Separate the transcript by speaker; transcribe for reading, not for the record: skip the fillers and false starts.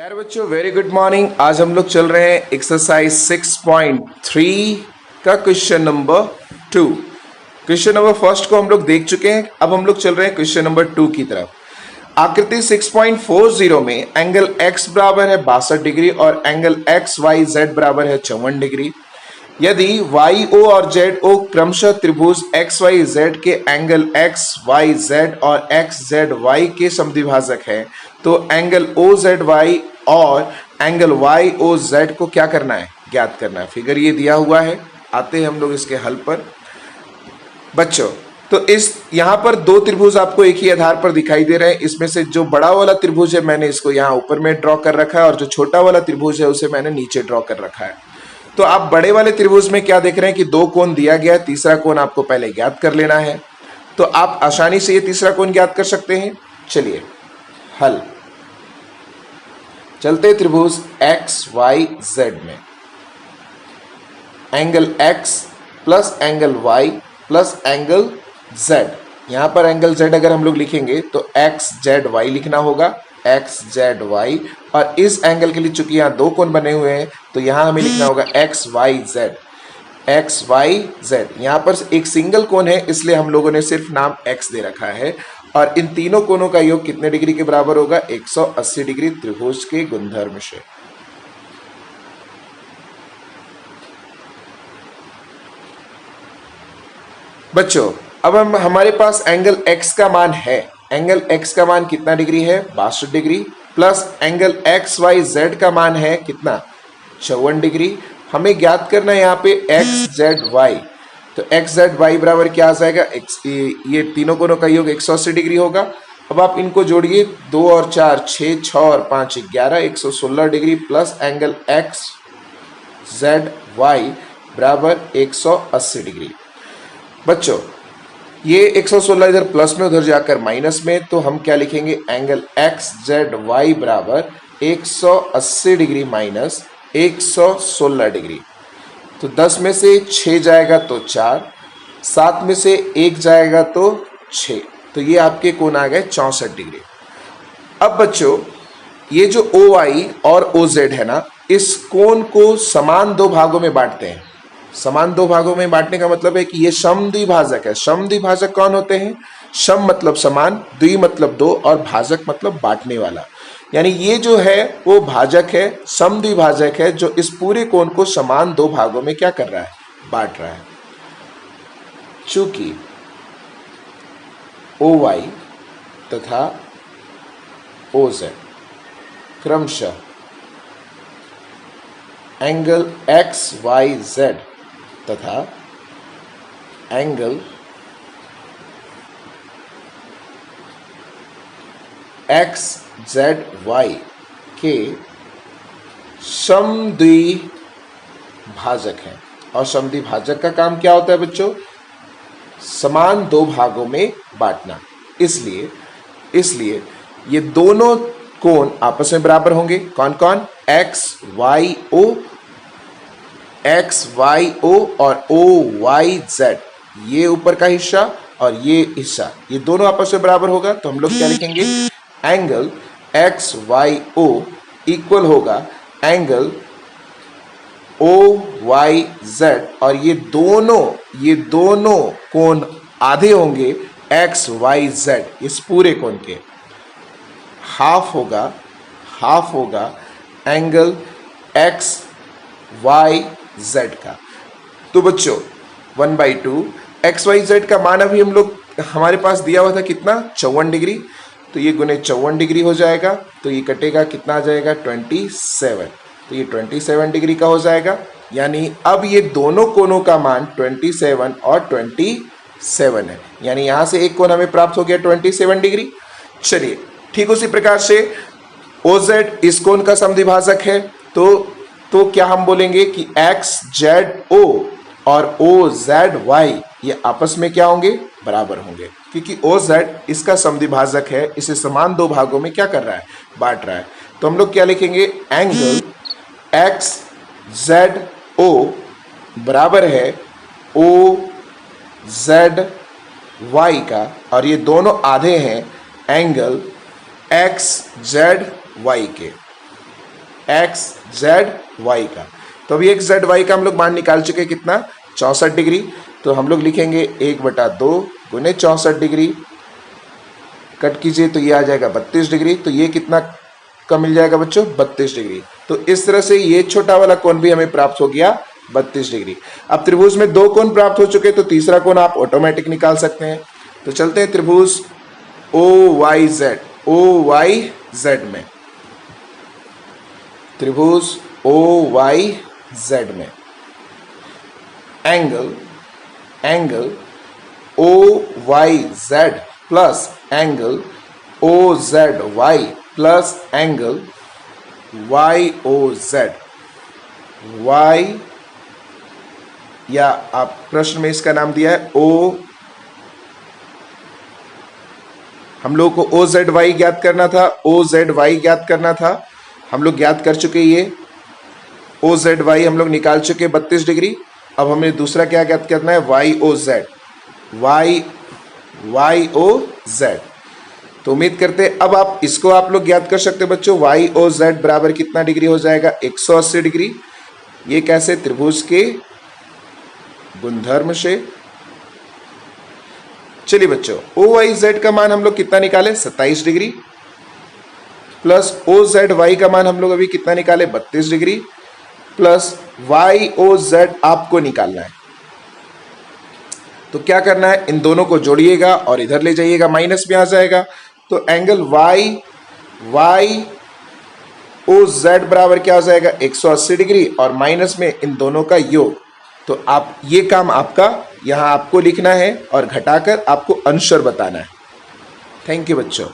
Speaker 1: प्यारे बच्चों, very good morning. आज हम लोग चल रहे हैं एक्सरसाइज 6.3 का question number 2। Question number first को हम लोग देख चुके हैं। अब हम लोग चल रहे हैं क्वेश्चन नंबर 2 की तरफ। आकृति 6.40 में एंगल x बराबर है 62 डिग्री और एंगल एक्स वाई जेड बराबर है 54 डिग्री। यदि वाई ओ और जेड ओ क्रमशः त्रिभुज एक्स वाई जेड के एंगल एक्स वाई जेड और एक्स जेड वाई के समद्विभाजक है, तो एंगल ओ जेड वाई और एंगल वाई ओ जेड को क्या करना है, ज्ञात करना है। फिगर ये दिया हुआ है। आते हैं हम लोग इसके हल पर। बच्चों, तो इस यहाँ पर दो त्रिभुज आपको एक ही आधार पर दिखाई दे रहे हैं। इसमें से जो बड़ा वाला त्रिभुज है मैंने इसको यहाँ ऊपर में ड्रॉ कर रखा है और जो छोटा वाला त्रिभुज है उसे मैंने नीचे ड्रॉ कर रखा है। तो आप बड़े वाले त्रिभुज में क्या देख रहे हैं कि दो कोण दिया गया है, तीसरा कोण आपको पहले ज्ञात कर लेना है। तो आप आसानी से ये तीसरा कोण ज्ञात कर सकते हैं। चलिए हल चलते त्रिभुज एक्स वाई जेड में। Angle X plus angle Y plus angle Z. यहां पर एंगल जेड अगर हम लोग लिखेंगे तो एक्स जेड वाई लिखना होगा, एक्स जेड वाई। और इस एंगल के लिए चूंकि यहाँ दो कोण बने हुए हैं तो यहां हमें लिखना होगा X Y Z, X Y Z. यहां पर एक सिंगल कोण है इसलिए हम लोगों ने सिर्फ नाम एक्स दे रखा है। और इन तीनों कोणों का योग कितने डिग्री के बराबर होगा? 180 डिग्री त्रिभुज के गुणधर्म से। बच्चों, अब हमारे पास एंगल x का मान है। एंगल x का मान कितना डिग्री है? 62 degree. Plus angle X Y Z का मान है कितना? 54 डिग्री। हमें ज्ञात करना है यहाँ पे एक्स जेड वाई। तो एक्स जेड वाई बराबर क्या आ जाएगा? ये तीनों कोणों का योग 180 डिग्री होगा। अब आप इनको जोड़िए, 2 और 4 6, 6 और 5 11, 116 degree plus angle X Z Y बराबर 180 डिग्री। बच्चों, ये 116 इधर प्लस में उधर जाकर माइनस में, तो हम क्या लिखेंगे? एंगल एक्स जेड वाई बराबर 180 डिग्री माइनस 116 डिग्री। तो 10 में से 6 जाएगा तो 4, 7 में से 1 जाएगा तो 6। तो ये आपके कोण आ गए 64 डिग्री। अब बच्चों, ये जो ओ वाई और ओ जेड है ना, इस कोण को समान दो भागों में बांटते हैं। समान दो भागों में बांटने का मतलब है कि ये समद्विभाजक है। समद्विभाजक कौन होते हैं? सम मतलब समान, द्वि मतलब दो और भाजक मतलब बांटने वाला। यानी ये जो है वो भाजक है, समद्विभाजक है, जो इस पूरे कोण को समान दो भागों में क्या कर रहा है? बांट रहा है। चूंकि ओ वाई तथा ओ जेड क्रमशः एंगल एक्स वाई जेड तथा एंगल एक्स जेड वाई के समद्विभाजक हैं। और समद्विभाजक का काम क्या होता है बच्चों? समान दो भागों में बांटना। इसलिए ये दोनों कोण आपस में बराबर होंगे। कौन कौन? X Y O, X Y O और ओ वाई जेड। ये ऊपर का हिस्सा और ये हिस्सा, ये दोनों आपस में बराबर होगा। तो हम लोग क्या लिखेंगे? Angle X Y O equal होगा एंगल ओ वाई जेड। और ये दोनों कोण आधे होंगे एक्स वाई जेड। इस पूरे कोण के हाफ होगा एंगल एक्स वाई जेड का। तो बच्चों 1/2 एक्स वाई जेड का मान अभी हमारे पास दिया हुआ था कितना? 54 डिग्री। तो ये गुने 54 डिग्री हो जाएगा, तो ये कटेगा कितना आ जाएगा? 27। तो ये 27 डिग्री का हो जाएगा। यानी अब ये दोनों कोणों का मान 27 और 27 है। यानी यहां से एक कोण हमें प्राप्त हो गया 27 डिग्री। चलिए, ठीक उसी प्रकार से ओ जेड इस कोण का समद्विभाजक है। तो क्या हम बोलेंगे कि एक्स जेड ओ और ओ जेड वाई ये आपस में क्या होंगे? बराबर होंगे, क्योंकि ओ जेड इसका समद्विभाजक है। इसे समान दो भागों में क्या कर रहा है? बांट रहा है। तो हम लोग क्या लिखेंगे? एंगल एक्स जेड ओ बराबर है ओ जेड वाई का, और ये दोनों आधे हैं एंगल एक्स जेड वाई के। एक्स जेड वाई का। तो अभी एक्स जेड वाई का हम लोग मान निकाल चुके हैं, कितना 64 डिग्री। तो हम लोग लिखेंगे 1/2 गुने 64 डिग्री, कट कीजिए तो ये आ जाएगा 32 डिग्री। तो ये कितना का मिल जाएगा बच्चों, 32 डिग्री। तो इस तरह से ये छोटा वाला कोण भी हमें प्राप्त हो गया 32 डिग्री। अब त्रिभुज में 2 कोण प्राप्त हो चुके, तो तीसरा कोण आप ऑटोमेटिक निकाल सकते हैं। तो चलते हैं त्रिभुज OYZ में, त्रिभुज OYZ में angle OYZ plus angle OZY plus angle YOZ, या आप प्रश्न में इसका नाम दिया है O, हम लोग को OZY ज्ञात करना था, OZY ज्ञात करना था, हम लोग ज्ञात कर चुके। ये OZY हम लोग निकाल चुके 32 डिग्री। अब हमें दूसरा क्या ज्ञात करना है, YOZ। तो उम्मीद करते हैं अब आप इसको आप लोग ज्ञात कर सकते हैं बच्चों। YOZ बराबर कितना डिग्री हो जाएगा, 180 डिग्री। ये कैसे, त्रिभुज के गुणधर्म से। चलिए बच्चों, OYZ का मान हम लोग कितना निकाले, 27 डिग्री, प्लस OZY का मान हम लोग अभी कितना निकाले, 32 डिग्री, प्लस YOZ आपको निकालना है। तो क्या करना है, इन दोनों को जोड़िएगा और इधर ले जाइएगा, माइनस में आ जाएगा। तो एंगल YOZ बराबर क्या हो जाएगा, 180 डिग्री, और माइनस में इन दोनों का योग। तो आप ये काम आपका यहां आपको लिखना है और घटाकर आपको आंसर बताना है। थैंक यू बच्चों।